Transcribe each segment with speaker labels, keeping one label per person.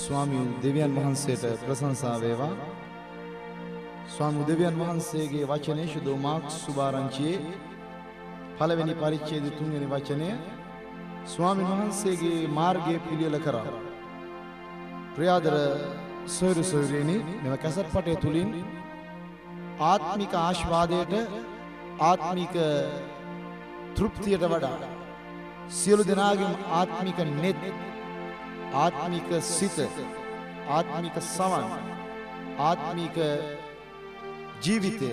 Speaker 1: ස්වාමී දෙවියන් වහන්සේට ප්‍රශංසා වේවා. ස්වාමී දෙවියන් වහන්සේගේ වචනේ ශුද්ධ මාක්ස් සුභාරංචියේ පළවෙනි පරිච්ඡේදයේ 3 වෙනි වචනය ස්වාමීන් වහන්සේගේ මාර්ගයේ පිළියෙල කරා. ප්‍රියාදර සොයුරු සොයුරියනි, මෙව කැසට් පටය තුලින් ආත්මික ආශිර්වාදයට ආත්මික තෘප්තියට වඩා සියලු දෙනාගේම ආත්මික නෙත්, ආත්මික සිත, ආත්මික සවන්, ආත්මික ජීවිතය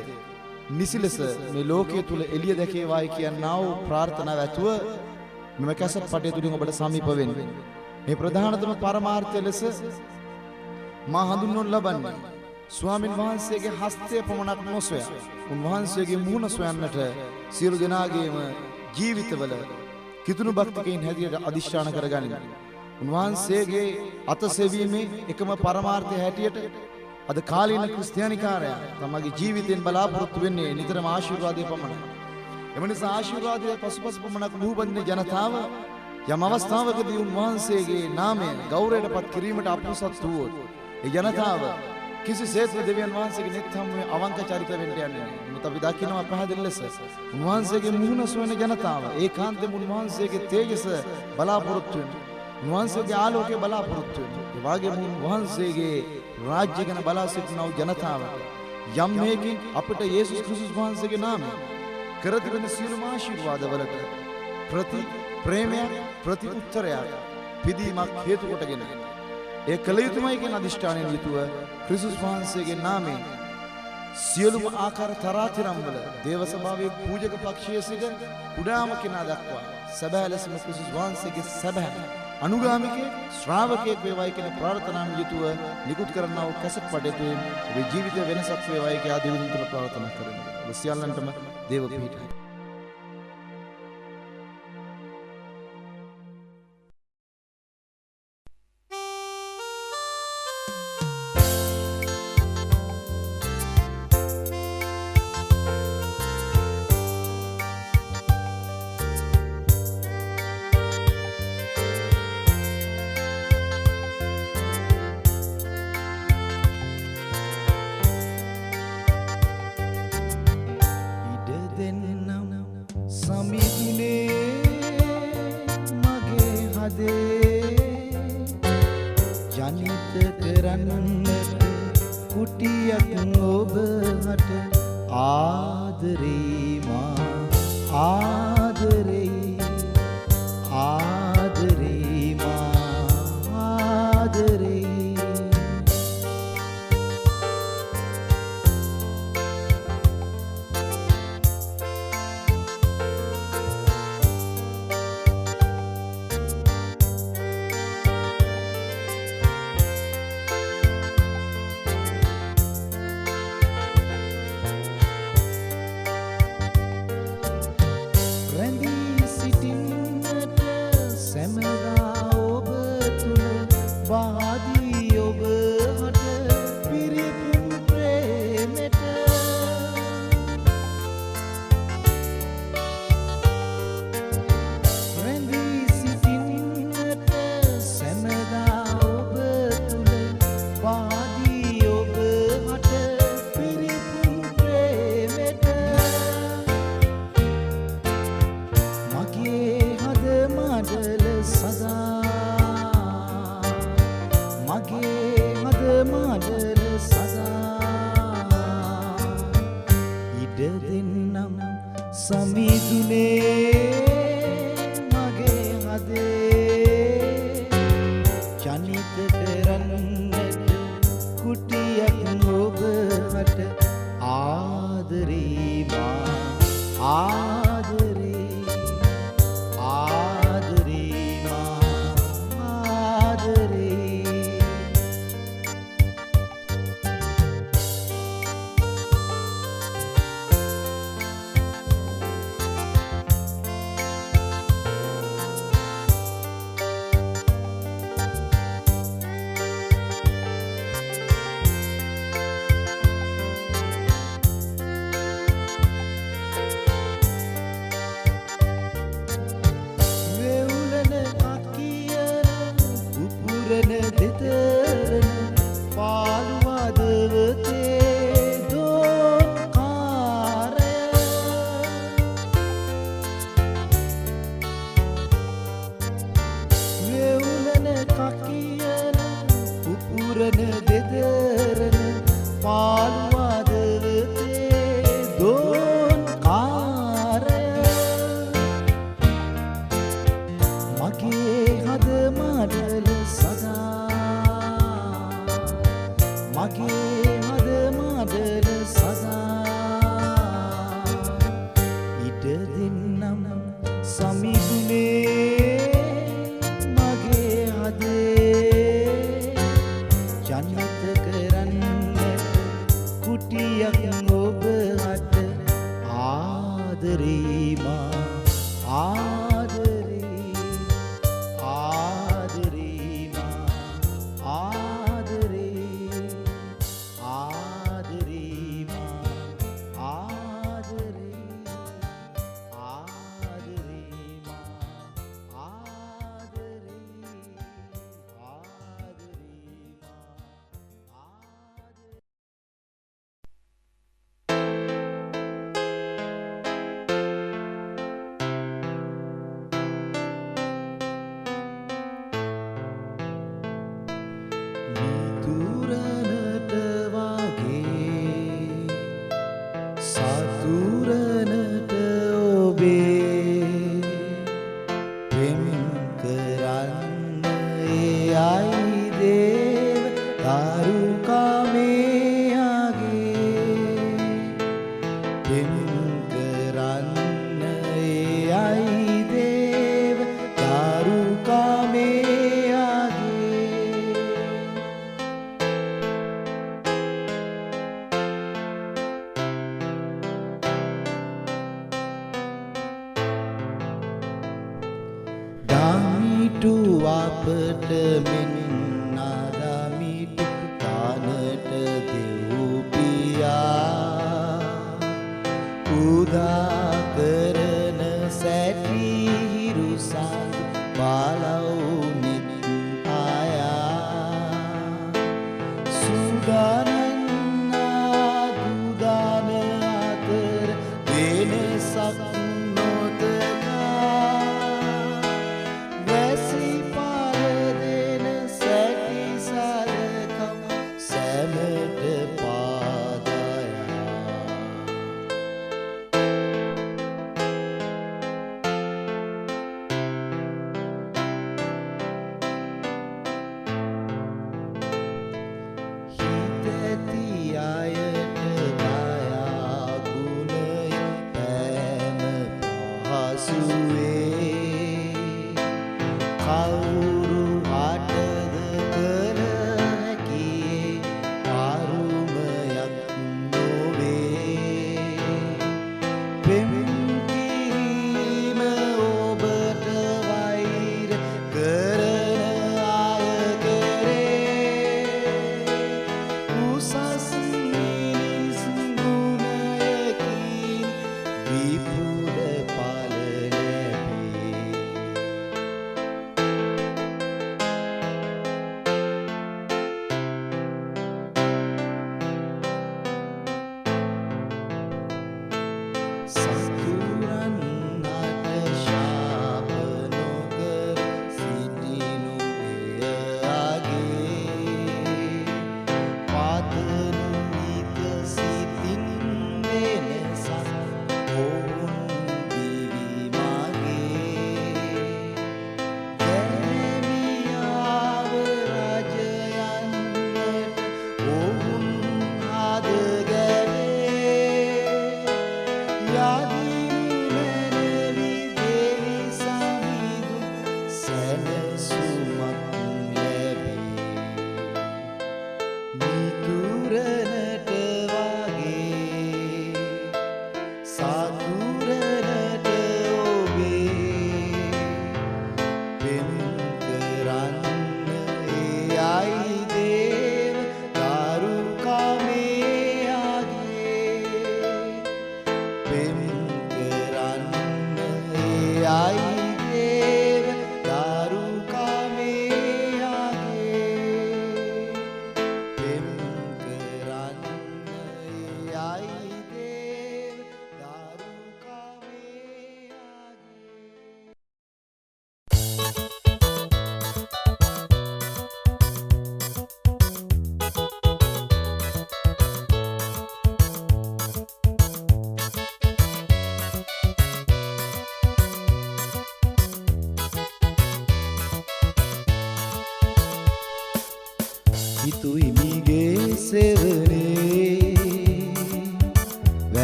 Speaker 1: නිසිලස මේ ලෝකයේ තුල එළිය දැකේවායි කියනා වූ ප්‍රාර්ථනාව ඇතුව මෙම කැසට් පටය තුලින් ඔබට සමීප වෙන්න. මේ ප්‍රධානතම පරමාර්ථය ලෙස මා හඳුන්වනු ලබන්නේ ස්වාමින් වහන්සේගේ හස්තය පමණක් නොසොයා උන්වහන්සේගේ මුහුණ සොයන්නට සියලු දෙනාගේම ජීවිතවල කිතුණු භක්තිකයින් හැටියට අදිෂ්ඨාන කරගනිමු. උන්වහන්සේගේ අත සෙවීමේ එකම පරමාර්ථය හැටියට අද කාලීන ක්‍රිස්තියානිකාරයා තමගේ ජීවිතයෙන් බලාපොරොත්තු වෙන්නේ නිතරම ආශිර්වාදය පමණයි. එම නිසා ආශිර්වාදයේ පසුපස පමණක් ලුහුබඳින ජනතාව යම් අවස්ථාවකදී උන්වහන්සේගේ නාමය ගෞරවයට පත් කිරීමට අපුසත් වූවොත් ඒ ජනතාව කිසිසේත් දෙවියන් වහන්සේගේ නෙත් හමුවේ අවංක චරිත වෙන්න යන්නේ නැහැ. මුත් අපි දකිනවා පැහැදිලි ලෙස උන්වහන්සේගේ මුහුණ සොයන ජනතාව ඒකාන්තයෙන් උන්වහන්සේගේ තේජස බලාපොරොත්තු වෙනවා. උන්වහන්සේගේ ආලෝකය බලාපොරොත්තු වෙනවා. ඒ වගේම උන්වහන්සේගේ රාජ්‍ය ගැන බලා සිටින ජනතාවට යම් මේකින් අපිට යේසුස් ක්‍රිස්තුස් වහන්සේගේ නාමයෙන් කර තිබෙන සියලුම ආශිර්වාදවලට ප්‍රති ප්‍රේමයක්, ප්‍රති උත්තරයක්, පිදීමක් හේතු කොටගෙන ඒ කල යුතුමයි කියන අදිෂ්ඨානයෙන් යුතුව ක්‍රිස්තුස් වහන්සේගේ නාමයෙන් සියලුම ආකාර තරාතිරම් වල දේව සභාවේ පූජක පක්ෂයේ සිට කුඩාම කෙනා දක්වා සැබෑ ලෙසම ක්‍රිස්තුස් වහන්සේගේ සැබෑ අනුගාමිකේ ශ්‍රාවකයෙක් වේවායි කියන ප්‍රාර්ථනාවෙන් යුතුව නිකුත් කරනා වූ කැසට් පටය තුළින් ඔබේ ජීවිතය වෙනසක් වේවායි කියලා දෙවියන් තුල ප්‍රාර්ථනා කරනවා. ඔබ සියල්ලන්ටම දේව පිහිටයි. හද මාදල සදා ඉඩ දෙන්නම් සමිගුනේ මගේ හදේ ජනිත කරන්නට කුටියක් ඔබ හට ආදරේ මා ආදරේ ආදරේ මා ආදරේ ආදරේ මා ආදරේ ආදරේ මා ආදරේ මිතුරනට වගේ සතුරනට ඔබේ පෙම් කරන්න එයයි දේව තරුකමයාගේ පෙම් කරන්න එයයි දේව තරුකමයාගේ දමිටු අපට මෙන් නාදමිටු තානට දෙව්පියා උදා කරන සැටිහිරු සඳ බලව් නිත් ආයා සුගානන්නා දුදාන අතර වෙනසක්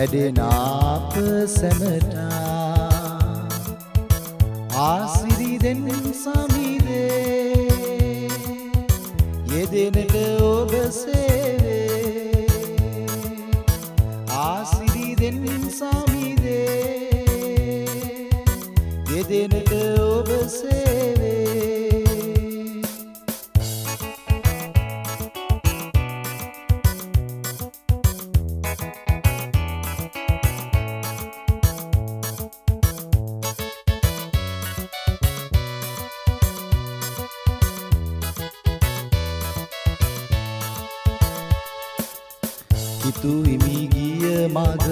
Speaker 1: වැඩෙන අප සැමටා ආසිරි දෙන් සමිදේ යෙදෙනට ඔබ සේවේ ආසිරි දෙන් සමිදේ යෙදෙනට ඔබ සේවේ හිතුවිමි ගිය මග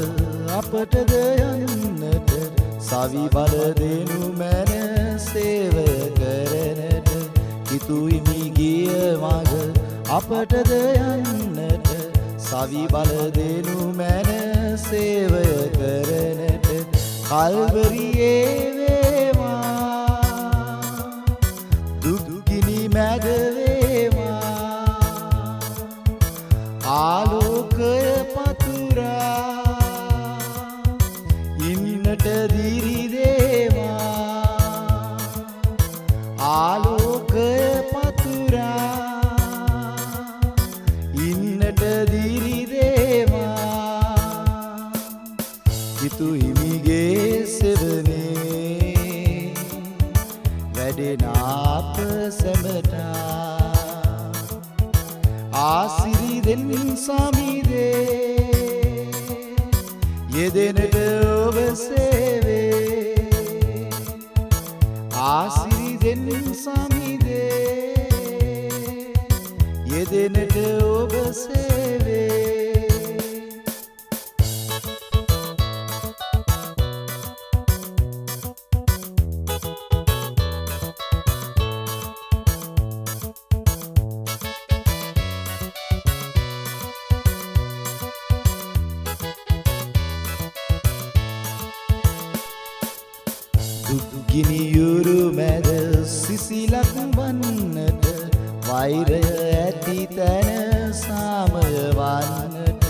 Speaker 1: අපටද යන්නට සවි බල දෙනු මැන සේවය කරනට හිතුවිමි ගිය මග අපටද යන්නට සවි බල දෙනු මැන සේවය කරනට කල්වරියේ වේවා දුක්ගිනි මැද වේවා ආලෝකය පතුරා ඉන්නට දිරි දේවා ආලෝකය පතුරා ඉන්නට දිරි දේවා හිතුහිමිගේ සෙවනේ වැඩෙන අප සැමටා ආසිරි දෙන් සමිදේ යෙදෙනට ඔබ සේවේ ආසිරි දෙන් සමිදේ යෙදෙනට ඔබ සේවේ ගිනියුරු මැද සිසිලක් වන්නට වෛරය ඇති තැන සාමය වන්නට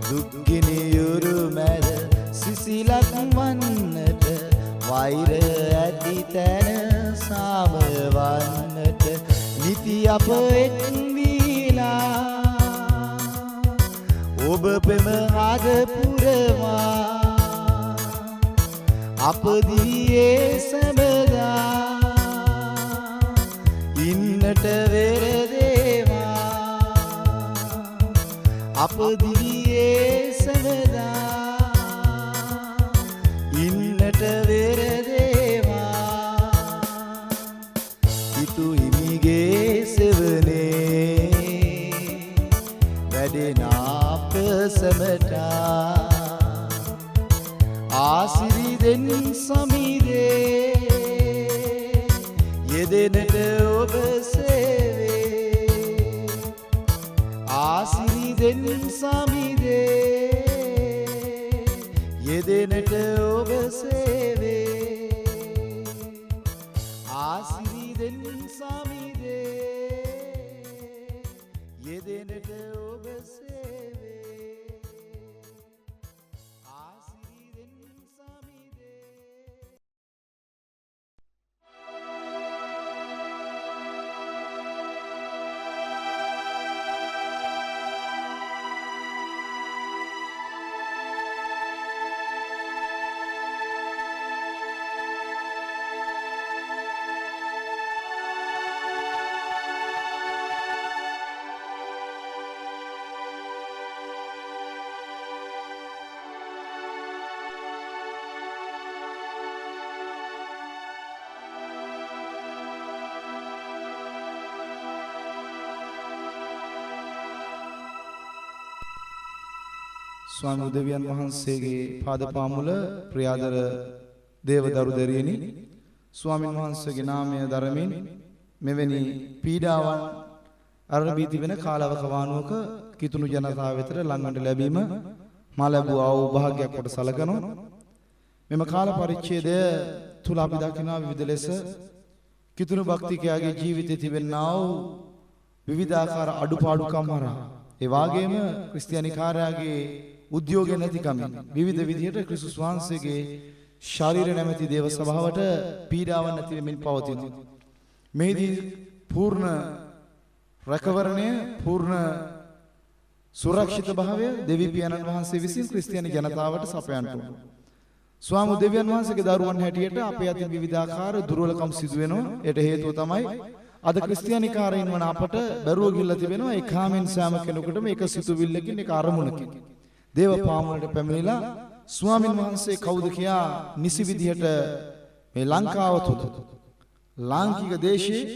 Speaker 1: දුක්ගිනියුරු මැද සිසිලක් වන්නට වෛරය ඇති තැන සාමය වන්නට නිති අප එක්වීලා ඔබ පෙම අග පුරවා අප දිවියේ සැමදා ඉන්නට වෙර දේවා අප දිවියේ සැමදා ඉන්නට වෙර දේවා හිතුහිමිගේ සෙවනේ වැඩෙන අප සැමටා ආසිරි දෙන් සමිදේ යෙදෙනට ඔබ සේවේ ආසිරි දෙන් සමිදේ යෙදෙනට ඔබ සේවේ ආසිරි දෙන් සමිදේ යෙදෙනට ඔබ සේවේ ආසිරි දෙන් ස්වාමි උදවියන් වහන්සේගේ පාදපාමුල ප්‍රියාදර දේවදරු දෙරියනි ස්වාමින් වහන්සේගේ නාමය දරමින් මෙවැනි පීඩාවන් අරබී තිබෙන කාලවක වානුවක කිතුණු ජනතාව වෙතට ළඟට ලැබීම මා ලැබූ ආභාග්‍යයක් කොට සැලකනවා. මෙම කාල පරිච්ඡේදය තුල අපි දකිනවා විවිධ ලෙස කිතුණු භක්තිකයාගේ ජීවිතයේ තිබෙනා වූ විවිධාකාර අඩුපාඩුකම් හරහා ඒ වාගේම ක්‍රිස්තියානි කාර්යයේ උද්‍යෝගය නැතිකමින් විවිධ විදිහට ක්‍රිස්තුස් වහන්සේගේ ශරීරය නැමැති දේව සභාවට පීඩාවන් නැති වෙමින් පවතිනවා. මෙහිදී පූර්ණ රැකවරණය පූර්ණ සුරක්ෂිත භාවය දෙවි පියාණන් වහන්සේ විසින් ක්‍රිස්තියානි ජනතාවට සපයන්න ඕන. ස්වාමි දෙවියන් වහන්සේගේ දරුවන් හැටියට අපේ අතින් විවිධාකාර දුර්වලකම් සිදු වෙනවා. ඒට හේතුව තමයි අද ක්‍රිස්තියානිකාරයින් වන අපට බැරුව ගිල්ලා තිබෙනවා. ඒ කාමෙන් සෑම කෙනෙකුටම එක සිතුවිල්ලකින් එක අරමුණකින් දේව පාමුලට පැමිණිලා ස්වාමින් වහන්සේ කවුද කියා නිසි විදිහට මේ ලංකාව තුළ ලාංකික දේශයේ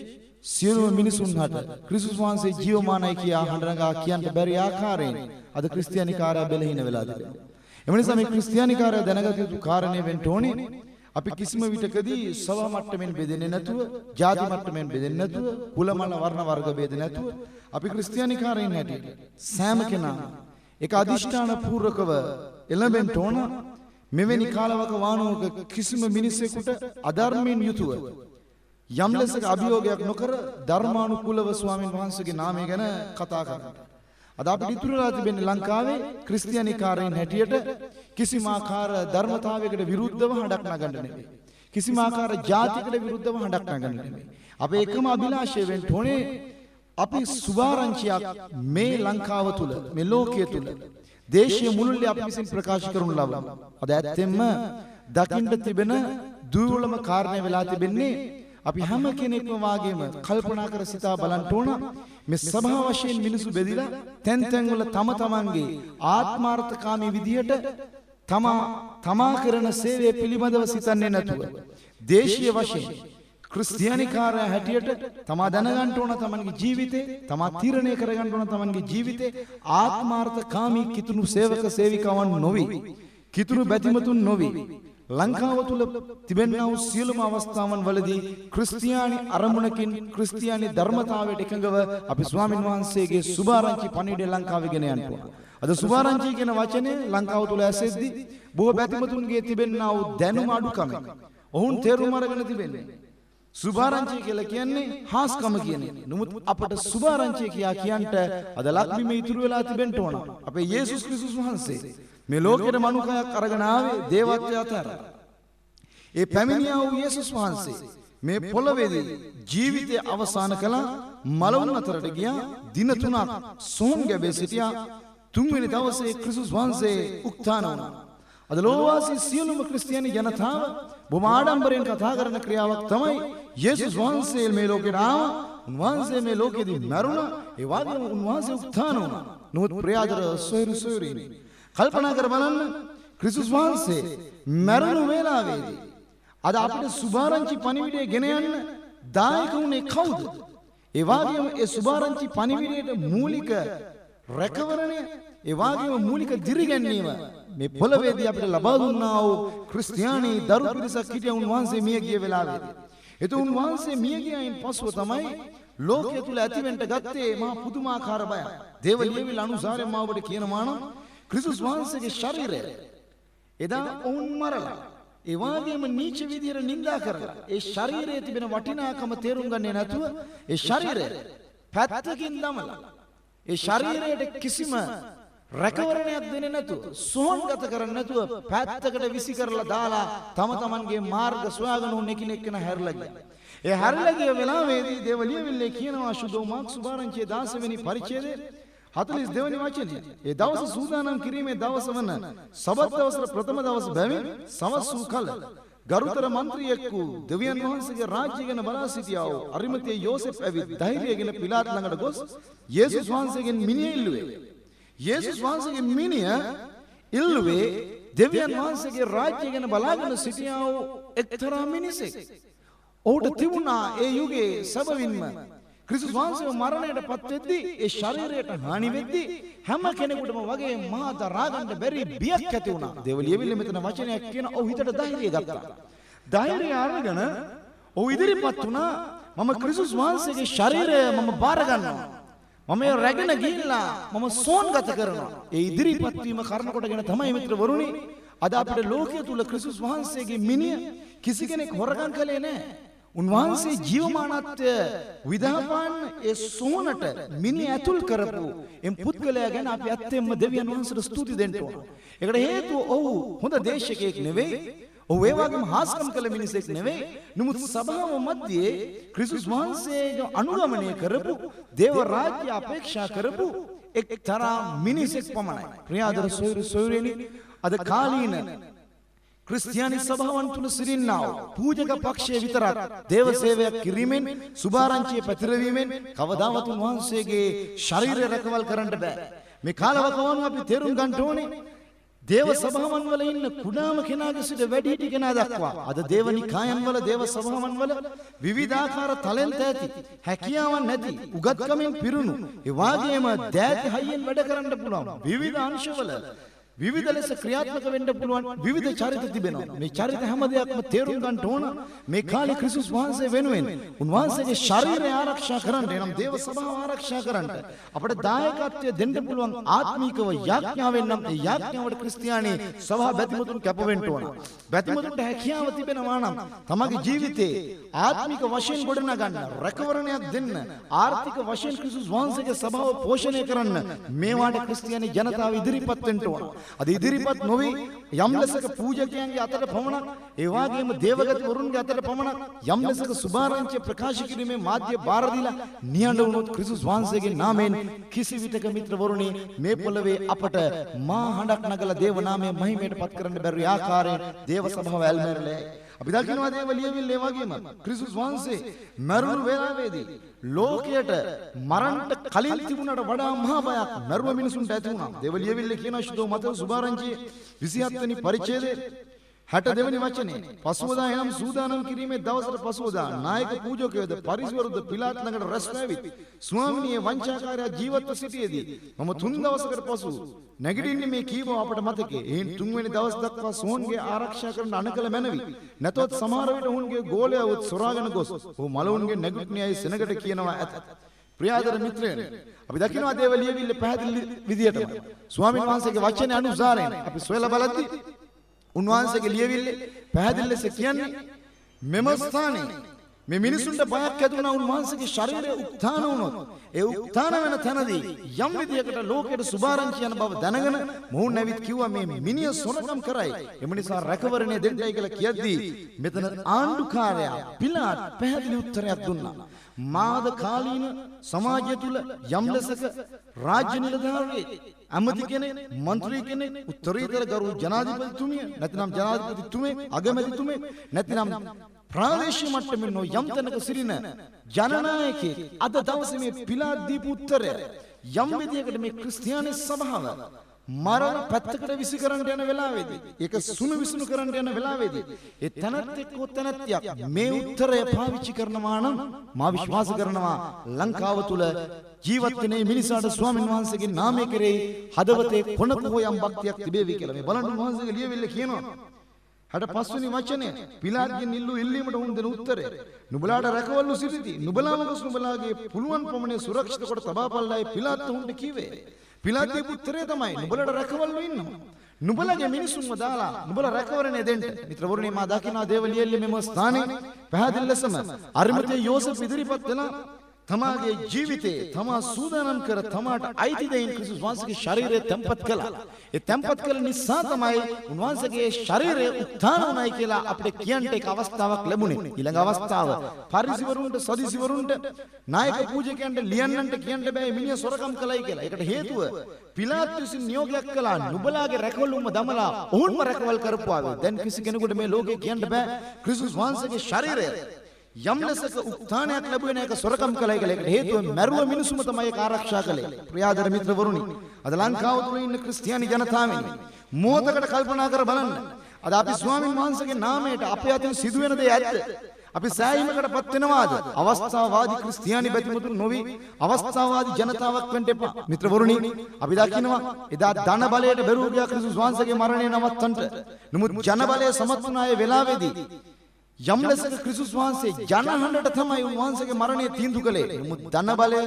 Speaker 1: සියලුම මිනිසුන් හට ක්‍රිස්තුස් වහන්සේ ජීවමානයි කියා හඬනගා කියන්න බැරි ආකාරයෙන් අද ක්‍රිස්තියානිකාරය බෙලහින වෙලා තිබෙනවා. එම නිසා මේ ක්‍රිස්තියානිකාරය දැනගත යුතු කාරණේ වෙන්න ඕනේ. අපි කිසිම විටකදී සභා මට්ටමින් බෙදෙන්නේ නැතුව, ජාති මට්ටමින් බෙදෙන්නේ නැතුව, කුල මල වර්ණ වර්ග බෙද නැතුව අපි ක්‍රිස්තියානිකාරයින් හැටියට සෑම කෙනාම එක අදිෂ්ඨාන පූර්වකව එළඹෙන්න ඕන. මෙවැනි කාලවක වානුවක කිසිම මිනිසෙකුට අධර්මයෙන් යුතුව යම් ලෙසක අභියෝගයක් නොකර ධර්මානුකූලව ස්වාමින් වහන්සේගේ නාමය ගැන කතා කරන්න. අද අපිට ඉතුරුලා තිබෙන්නේ ලංකාවේ ක්‍රිස්තියානිකාරයින් හැටියට කිසිම ආකාර ධර්මතාවයකට විරුද්ධව හඬක් නගන්න නෙවෙයි. කිසිම ආකාර ජාතියකට විරුද්ධව හඬක් නගන්න නෙවෙයි. අපේ එකම අභිලාෂය වෙන්න ඕනේ අපි සුභාරංචියක් මේ ලංකාව තුල මේ ලෝකයේ තුල දේශීය මුළුල්ලේ අපි විසින් ප්‍රකාශ කරනු ලබනවා. අද ඇත්තෙන්ම දකින්න තිබෙන දුර්වලම කාරණේ වෙලා තිබෙන්නේ අපි හැම කෙනෙක්ම වාගේම කල්පනා කර සිතා බලන්න ඕන මේ සභාව වශයෙන් මිනිසු බෙදිලා තැන් තැන් වල තම තමන්ගේ ආත්මාර්ථකාමී විදියට තමා කරන සේවය පිළිබඳව සිතන්නේ නැතුව දේශීය වශයෙන් ක්‍රිස්තියානිකාරය හැටියට තමා දැනගන්න ඕන තමන්ගේ ජීවිතේ තමා තීරණය කරගන්න ඕන තමන්ගේ ජීවිතේ ආත්මාර්ථකාමී කිතුණු සේවක සේවිකාවන් නොවි කිතුණු බැතිමතුන් නොවි ලංකාව තුල තිබෙනා වූ සියලුම අවස්ථාවන් වලදී ක්‍රිස්තියානි අරමුණකින් ක්‍රිස්තියානි ධර්මතාවයට එකඟව අපි ස්වාමින් වහන්සේගේ සුභාරංචි පණිවිඩය ලංකාවේ ගෙන යන්න ඕන. අද සුභාරංචි කියන වචනේ ලංකාව තුල ඇසෙද්දී බොහෝ බැතිමතුන්ගේ තිබෙනා වූ දැනුම අඩුකම ඔවුන් තේරුම් අරගෙන තිබෙන්නේ සුභාරංචි කියලා කියන්නේ හාස්කම කියන්නේ. නමුත් අපට සුභාරංචි කියා කියන්ට අද ලක්බිමේ ඉතුරු වෙලා තිබෙන්න ඕන. අපේ යේසුස් ක්‍රිස්තුස් වහන්සේ මේ ලෝකෙට මනුකයක් අරගෙන ආවේ දේවත්වය අතර. ඒ පැමිණියා වූ යේසුස් වහන්සේ මේ පොළවේදී ජීවිතය අවසන් කළා. මලවුන් අතරට ගියා. දින 3ක් සෝම් ගැබේ සිටියා. තුන්වෙනි දවසේ ක්‍රිස්තුස් වහන්සේ උත්ථාන වුණා. අද ලෝවාසී සියලුම ක්‍රිස්තියානි ජනතාව බොහොම ආඩම්බරයෙන් කතා කරන ක්‍රියාවක් තමයි යේසුස් වහන්සේ මේ ලෝකෙට ආවා. උන්වහන්සේ මේ ලෝකෙදී මැරුණා. ඒ වගේම උන්වහන්සේ උත්ථාන වුණා. නමුත් ප්‍රයාදර සොයුරින් කල්පනා කර බලන්න ක්‍රිස්තුස් වහන්සේ මරණ වේලාවේදී අද අපිට සුභාරංචි පණිවිඩය ගෙන යන්න දායක වුණේ කවුද? ඒ වගේම ඒ සුභාරංචි පණිවිඩයට මූලික රැකවරණය ඒ වගේම මූලික දිරිගැන්වීම මේ පොළවේදී අපිට ලබා දුන්නා වූ ක්‍රිස්තියානි දරු පිරිසක් හිටිය උන්වහන්සේ මිය ගිය වෙලාවේදී. ඒත් උන්වහන්සේ මිය ගියයින් පසුව තමයි ලෝකයේ තුල ඇතිවෙන්න ගත්තේ මහා පුදුමාකාර බයක්. දේව ලියවිල අනුසාරයෙන් මා ඔබට කියනවා නම් ක්‍රිස්තුස් වහන්සේගේ ශරීරය එදා ඔවුන් මරලා ඒ වගේම නීච විදියට නිඳා කරලා ඒ ශරීරයේ තිබෙන වටිනාකම තේරුම් ගන්නේ නැතුව ඒ ශරීරය පැත්තකින් දමලා ඒ ශරීරයට කිසිම රැකවරණයක් දෙන්නේ නැතුව සෝන්ගත කරන්නේ නැතුව පැත්තකට විසි කරලා දාලා තම තමන්ගේ මාර්ග සොයාගෙන උන් එකිනෙක කෙනා හැරිලා ගියා. ඒ හැරිලා ගිය වෙලාවේදී දේව ලියවිල්ලේ කියනවා සුදෝමාක් සුභාරංචියේ 16 වෙනි පරිච්ඡේදයේ 42 වෙනි වචනේ. ඒ දවස සූදානම් කිරීමේ දවස වන සබත් දවසට ප්‍රථම දවස බැවින් සවස් වූ කල ගරුතර මන්ත්‍රියෙක් වූ දෙවියන් වහන්සේගේ රාජ්‍ය ගැන බලා සිටියා වූ අරිමතේ යෝසෙෆ් ඇවිත් ධෛර්යයෙන් පිලාත් ළඟට ගොස් යේසුස් වහන්සේගෙන් මිනිහ ඉල්ලුවේ. යේසුස් වහන්සේගේ මිනිහ ඉල්ලුවේ දෙවියන් වහන්සේගේ රාජ්‍ය ගැන බලාගෙන සිටියා වූ එක්තරා මිනිසෙක්. ඔහුට තිබුණා ඒ යුගයේ සැබවින්ම ක්‍රිස්තුස් වහන්සේ මරණයට පත් වෙද්දී ඒ ශරීරයට හානි වෙද්දී හැම කෙනෙකුටම වගේ මහා දරා ගන්න බැරි බියක් ඇති වුණා. දේවලියවිල්ල මෙතන වචනයක් කියන ඔහු හිතට ධෛර්යය ගත්තා. ධෛර්යය අරගෙන ඔහු ඉදිරිපත් වුණා මම ක්‍රිස්තුස් වහන්සේගේ ශරීරය මම බාර ගන්නවා. මම ඒ රැගෙන ගිහිල්ලා මම සෝන්ගත කරනවා. ඒ ඉදිරිපත් වීම කරන කොටගෙන තමයි මිත්‍රවරුනි අද අපේ ලෝකයේ තුල ක්‍රිස්තුස් වහන්සේගේ මිනිය කිසි කෙනෙක් හොරගම් කළේ නැහැ. උන්වහන්සේ ජීවමානත්වය විදාපාන්න ඒ සෝනට මිනි ඇතුල් කරපු එම් පුද්ගලයා ගැන අපි ඇත්තෙන්ම දෙවියන් වහන්සේට ස්තුති දෙන්න ඕන. ඒකට හේතුව ඔහු හොඳ දේශකයෙක් නෙවෙයි. ඔහු ඒ වගේම හාස්කම් කළ මිනිසෙක් නෙවෙයි. නමුත් සභාව මැදයේ ක්‍රිස්තුස් වහන්සේගේ අනුගමනය කරපු දේව රාජ්‍ය අපේක්ෂා කරපු එක්තරා මිනිසෙක් පමණයි. ප්‍රියාදර සොයුරෙනි අද කාලීන ක්‍රිස්තියානි සභාවන් තුල සිටින්නා පූජක පක්ෂයේ විතරක් දේව සේවයක් කිරීමෙන් සුභාරංචිය පැතිරවීමෙන් කවදාවත් උන්වහන්සේගේ ශරීරය රැකවල් කරන්න බෑ. මේ කාලවකවානුව අපි තේරුම් ගන්න ඕනේ දේව සභාවන් වල ඉන්න කුඩාම කෙනාගේ සිට වැඩිහිටි කෙනා දක්වා අද දේව නිකායන් වල දේව සභාවන් වල විවිධාකාර ටැලන්ට් ඇති හැකියාවන් නැති උගත්කමින් පිරුණු ඒ වාගේම දෑති හයියෙන් වැඩ කරන්න පුළුවන් විවිධ අංශවල විවිධ ලෙස ක්‍රියාත්මක වෙන්න පුළුවන් විවිධ චරිත තිබෙනවා. මේ චරිත හැම දෙයක්ම තේරුම් ගන්න ඕන. මේ කාලේ ක්‍රිස්තුස් වහන්සේ වෙනුවෙන් උන්වහන්සේගේ ශරීරය ආරක්ෂා කරන්න එනම් දේව සභාව ආරක්ෂා කරන්න අපිට දායකත්වය දෙන්න පුළුවන් ආත්මීකව යාඥාවෙන් නම් ඒ යාඥාවට ක්‍රිස්තියානි සභා බැතිමතුන් කැප වෙන්න ඕන. බැතිමතුන්ට හැකියාව තිබෙනවා නම් තමගේ ජීවිතේ ආත්මික වශයෙන් ගොඩනගන්න රැකවරණයක් දෙන්න ආර්ථික වශයෙන් ක්‍රිස්තුස් වහන්සේගේ සභාව පෝෂණය කරන්න මේවාට ක්‍රිස්තියානි ජනතාව ඉදිරිපත් වෙන්න ඕන. අද ඉදිරිපත් නොවි යම් ලෙසක පූජකයන්ගේ අතට පමණක් ඒ වගේම දේවගත වරුන්ගේ අතට පමණක් යම් ලෙසක සුභාරංචිය ප්‍රකාශ කිරීමේ මාධ්‍ය බාර දීලා නිහඬ වුණොත් ක්‍රිස්තුස් වහන්සේගේ නාමයෙන් කිසි විටක මිත්‍රවරුනි මේ පොළවේ අපට මා හඬක් නගලා දේව නාමයේ මහිමයට පත් කරන්න බැරි ආකාරයෙන් දේව සභාව ඇල්මැරලයි. අපි දකිනවා දේව ලියවිල්ල ඒ වගේම ක්‍රිස්තුස් වහන්සේ මරුණු වේලාවේදී ලෝකයට මරන්න කලින් තිබුණට වඩා මහා බයක් මරුව මිනිසුන්ට ඇති වුණා. දේව ලියවිල්ල කියන ශුද්ධ මත සුභාරංචියේ 27 වෙනි පරිච්ඡේදයේ 62 වෙනි වචනේ පසුවදා එනම් සූදානම් කිරීමේ දවසට පසුවදා නායක පූජකයෝද පරිසවරුද පිලාත් ළඟට රැස් වෙවිත් ස්වාමිනියේ වංචාකාරයා ජීවත්ව සිටියේදී මම 3 දවසකට පසු නැගිටින්නේ මේ කීව අපට මතකේ. එයින් 3 වෙනි දවස් දක්වා සෝන්ගේ ආරක්ෂා කරන අනකල මැනවි. නැතොත් සමහර විට ඔවුන්ගේ ගෝලයා උත් සොරාගෙන ගොස් ඔහු මලවුන්ගේ නැගිටින්නේ අය සෙනගට කියනවා ඇත. ප්‍රියාදර මිත්‍රයනි අපි දකිනවා දේව ලියවිල්ල පැහැදිලි විදියටම ස්වාමීන් වහන්සේගේ වචනේ අනුසාරයෙන් අපි සොයලා බලද්දී උන්වහන්සේගේ ලියවිල්ලේ පැහැදිලි ලෙස කියන්නේ මෙම ස්ථානයේ මේ මිනිසුන්ට බයක් ඇති වුණා උන්වහන්සේගේ ශරීරය උත්ථාන වුණොත් ඒ උත්ථාන වෙන තැනදී යම් විදියකට ලෝකයට සුභාරංචි යන බව දැනගෙන මොවුන් නැවිත් කිව්වා මේ මිනිය සොරකම් කරයි එම නිසා රැකවරණය දෙන්නයි කියලා කියද්දී මෙතන ආණ්ඩුකාරයා පිලාත් පැහැදිලි උත්තරයක් දුන්නා. මාද කාලීන සමාජය තුල යම් ලෙසක රාජ්‍ය නිලධාරියෙක් ඇමති කෙනෙක් മന്ത്രി කෙනෙක් උත්තරීතර ගරු ජනාධිපතිතුමිය නැත්නම් ජනාධිපතිතුමේ අගමැතිතුමේ නැත්නම් ප්‍රාදේශීය මට්ටමින් යම් තැනක සිටින ජනනායකයෙක් අද දවසේ මේ පිලාත් දීපු උත්තරය යම් විදියකට මේ ක්‍රිස්තියානි සභාව මරණ පැත්තකට විසි කරන්න යන වෙලාවේදී ඒක සුණු විසුණු කරන්න යන වෙලාවේදී ඒ තනත් එක්ක තනත්යක් මේ උත්තරය පාවිච්චි කරනවා නම් මා විශ්වාස කරනවා ලංකාව තුල ජීවත් වෙන මිනිසාට ස්වාමීන් වහන්සේගේ නාමය කෙරෙහි හදවතේ කොනකෝ යම් භක්තියක් තිබේවි කියලා මේ බලන්න වහන්සේගේ ලියවිල්ල කියනවා. 65 වෙනි වචනේ පිලාත්ගෙන් ඉල්ලීමට උන් දෙන උත්තරය නුඹලාට රැකවල්ලු සිටිති නුඹලාම ගොස් නුඹලාගේ පුළුවන් පමණේ සුරක්ෂිත කොට තබාපල්ලායි පිලාත් උන්ට කිව්වේ. පිලාත්ගේ පුත්‍රය තමයි නුඹලාට රැකවල්ලු ඉන්නවා. නුඹලගේ මිනිසුන්ව දාලා නුඹලා රැකවරණය දෙන්න. මිත්‍රවරුනි මා දකිනවා දේව ලියවිල්ලේ මෙම ස්ථානයේ පැහැදිලි ලෙසම අරිමතේ යෝසෙෆ් ඉදිරිපත් වෙලා තමාගේ ජීවිතේ තමා සූදානම් කර තමාට අයිති දෙයින් ක්‍රිස්තුස් වහන්සේගේ ශරීරය තැම්පත් කළා. ඒ තැම්පත් කළ නිසා තමයි උන්වහන්සේගේ ශරීරය උත්ථාන වුණයි කියලා අපිට කියන්න එක අවස්ථාවක් ලැබුණේ. ඊළඟ අවස්ථාව පරිසිවරුන්ට සදිසිවරුන්ට නායක පූජකයන්ට ලියන්නන්ට කියන්න බෑ මිනිහ සොරකම් කළයි කියලා. ඒකට හේතුව පිලාත් විසින් නියෝගයක් කළා නුඹලාගේ රැකවලුම දමලා ඔවුන්ම රැකවල් කරපුවා. දැන් කිසි කෙනෙකුට මේ ලෝකේ කියන්න බෑ ක්‍රිස්තුස් වහන්සේගේ ශරීරය යම් ලෙසක උත්ථානයක් ලැබුවේ එක සොරකම් කළයි කියලා. ඒකට හේතුව මරුව මිනිසුම තමයි ඒක ආරක්ෂා කළේ. ප්‍රියාදර මිත්‍රවරුනි අද ලංකාව තුළ ඉන්න ක්‍රිස්තියානි ජනතාවෙන් මොහොතකට කල්පනා කර බලන්න. අද අපි ස්වාමීන් වහන්සේගේ නාමයට අපේ අතින් සිදුවෙන දේ ඇත්ත. අපි සෑහීමකටපත් වෙනවාද? අවස්ථාවාදී ක්‍රිස්තියානි බැතිමතුන් නොවි අවස්ථාවාදී ජනතාවක් වෙන්න එපා. මිත්‍රවරුනි අපි දකිනවා එදා ධන බලයට බැරුව ගියා ක්‍රිස්තුස් වහන්සේගේ මරණය නවත්තන්නට. නමුත් ජන බලය සමත් වුණ ආයේ වෙලාවේදී යම් ලෙසක ක්‍රිස්තුස් වහන්සේ ජනහඬට තමයි උන්වහන්සේගේ මරණය තීන්දුව කළේ. නමුත් ධන බලය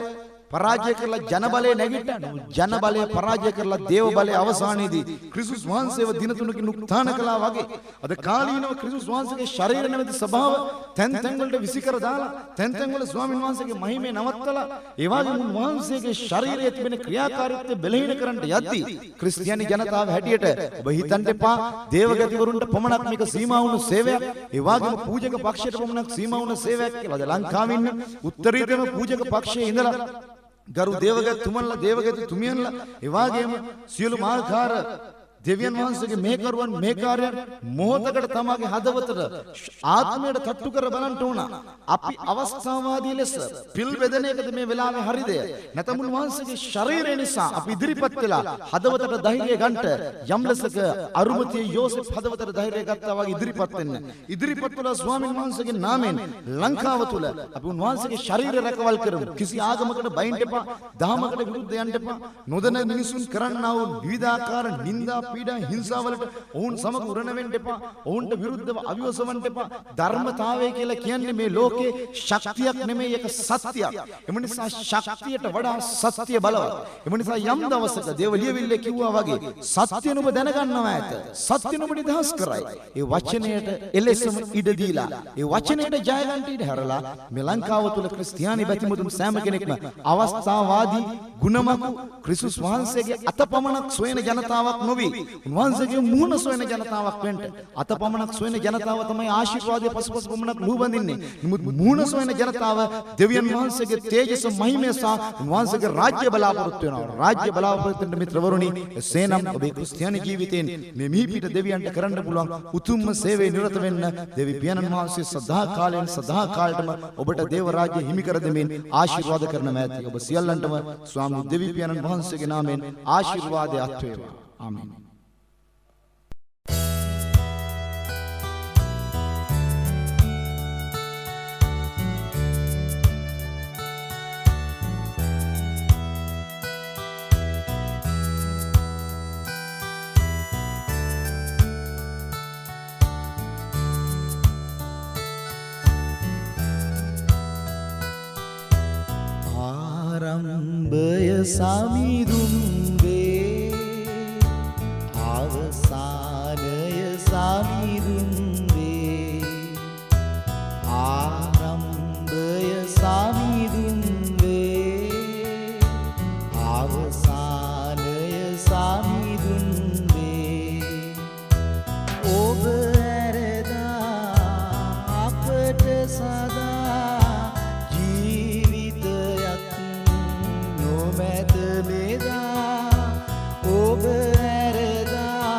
Speaker 1: පරාජය කරලා ජන බලය නැගිට්ටා. ජන බලය පරාජය කරලා දේව බලය අවසානයේදී ක්‍රිස්තුස් වහන්සේව දින 3කින් උත්ථාන කළා වගේ අද කාලීනව ක්‍රිස්තුස් වහන්සේගේ ශරීර නැමැති ස්වභාව තැන් තැන් වලට විසිකර දාලා තැන් තැන් වල ස්වාමීන් වහන්සේගේ මහිමේ නවත්තලා ඒ වගේම උන්වහන්සේගේ ශරීරයේ තිබෙන ක්‍රියාකාරීත්වය බෙලහීන කරන්න යද්දී ක්‍රිස්තියානි ජනතාව හැටියට ඔබ හිතන්න එපා දේවගතිවරුන්ට පමණක් මේක සීමා වුණු සේවයක් ඒ වගේම පූජක පක්ෂයට පමණක් සීමා වුණු සේවයක් කියලා. අද ලංකාවේ ඉන්න උත්තරීතම පූජක පක්ෂයේ ඉඳලා ගරු දේවගත තුමන්ලා දේවගත තුමියන්ලා ඒ වගේම සියලුම ආකාර දෙවියන් වහන්සේගේ මේකරුවන් මේකාරයන් මොහොතකට තමගේ හදවතට ආත්මයට තට්ටු කර බලන්න ඕන. අපි අවස්ථාවාදී ලෙස පිල් බෙදෙන එකද මේ වෙලාවේ හරිද? නැත්නම් උන්වහන්සේගේ ශරීරය නිසා අපි ඉදිරිපත් වෙලා හදවතට ධෛර්යය ගන්නට යම් ලෙසක අරුමතිය යෝසෙෆ් හදවතට ධෛර්යය ගත්තා වගේ ඉදිරිපත් වෙන්න. ඉදිරිපත් වෙලා ස්වාමීන් වහන්සේගේ නාමයෙන් ලංකාව තුල අපි උන්වහන්සේගේ ශරීරය රැකවල් කරමු. කිසි ආගමකට බයින්න එපා, දහමකට විරුද්ධ යන්න එපා. නොදැන මිනිසුන් කරන්නා වූ විවිධාකාර නින්දා පීඩා හිංසාවලට ඔවුන් සමග උරණ වෙන්න එපා. ඔවුන්ට විරුද්ධව අවිවසවන්න එපා. ධර්මතාවය කියලා කියන්නේ මේ ලෝකේ ශක්තියක් නෙමෙයි, ඒක සත්‍යයක්. එම නිසා ශක්තියට වඩා සත්‍ය බලවත්. එම නිසා යම් දවසක දේව ලියවිල්ලේ කිව්වා වගේ සත්‍ය නුඹ දැනගන්නවා ඇත. සත්‍ය නුඹ නිදහස් කරයි. ඒ වචනයට එලෙසම ඉඩ දීලා ඒ වචනයට ජය ගන්න ඉඩ හැරලා මේ ලංකාව තුල ක්‍රිස්තියානි බැතිමුතුන් සෑම කෙනෙක්ම අවස්ථාවාදී ගුණමකු ක්‍රිස්තුස් වහන්සේගේ අතපමණක් සොයන ජනතාවක් නොවි. උන්වහන්සේගේ මුහුණ සොයන ජනතාවක් වෙන්න. අතපමණක් සොයන ජනතාව තමයි ආශිර්වාදයේ පසුපස පමණක් ලුහුබඳින්නේ. නමුත් මුහුණ සොයන ජනතාව දෙවියන් වහන්සේගේ තේජස මහිමය සහ උන්වහන්සේගේ රාජ්‍ය බලාපොරොත්තු වෙනවා. රාජ්‍ය බලාපොරොත්තු වෙන මිත්‍රවරුනි, එසේනම් ඔබේ ක්‍රිස්තියානි ජීවිතයෙන් මේ මිහිපිට දෙවියන්ට කරන්න පුළුවන් උතුම්ම සේවයේ නිරත වෙන්න දෙවි පියාණන් වහන්සේ සදා කාලයෙන් සදා කාලයටම ඔබට දේව රාජ්‍ය හිමි කර දෙමින් ආශිර්වාද කරනවා ඇති. ඔබ සියල්ලන්ටම ස්වාමී දෙවි පියාණන් වහන්සේගේ නාමයෙන් ආශිර්වාදය අත් වේවා. ආමේන්.
Speaker 2: ආරම්භය සමිඳුන් වේ, අවසානය සමිඳුන් වේ. ආරම්භය සමිඳුන් වේ, අවසානය සමිඳුන් වේ. ඔබ ඇරදා අපට සදා ජීවිතයක් නොමැත මෙදා. ඔබ ඇරදා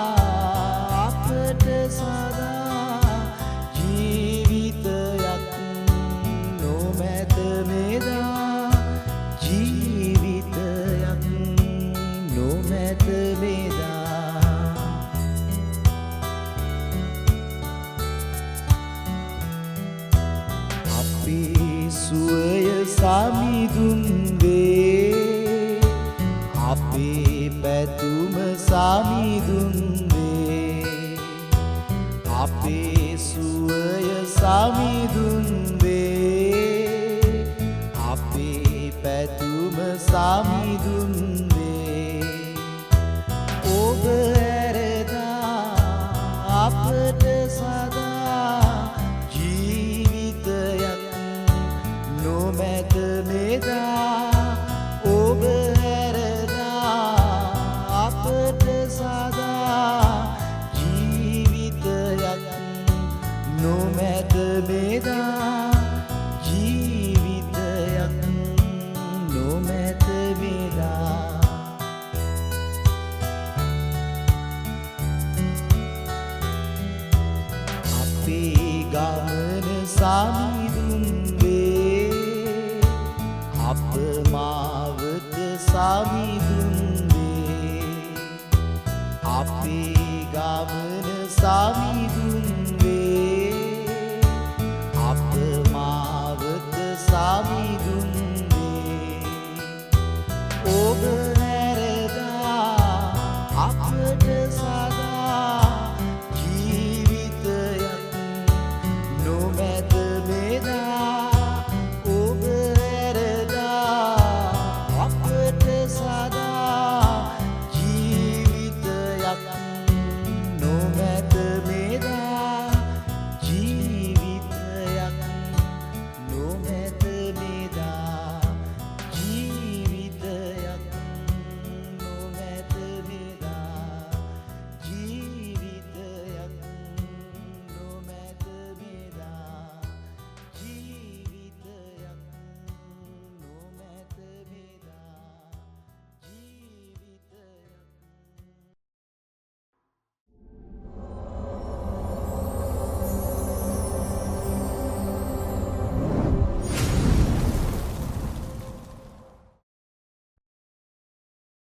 Speaker 2: අපට සදා ජීවිතයක් නොමැත මෙදා. ජීවිතයක් නොමැත මෙදා. අපේ සුවය සමිඳුන් වේ, අපේ පැතුම සමිඳුන් වේ. අපේ සුවය සමිඳුන් වේ, අපේ පැතුම සමිඳුන් වේ. ඔබ ඇරදා අපට සදා ජීවිතයක් නොමැත මෙදා. ඔබ ඇරදා අපට සදා ජීවිතයක් නොමැත මෙදා. ජීවිතයක් නොමැත මෙදා. අපේ ගමන සමිඳුන් වේ, අප මාවත සමිඳුන් වේ. අපේ ගමන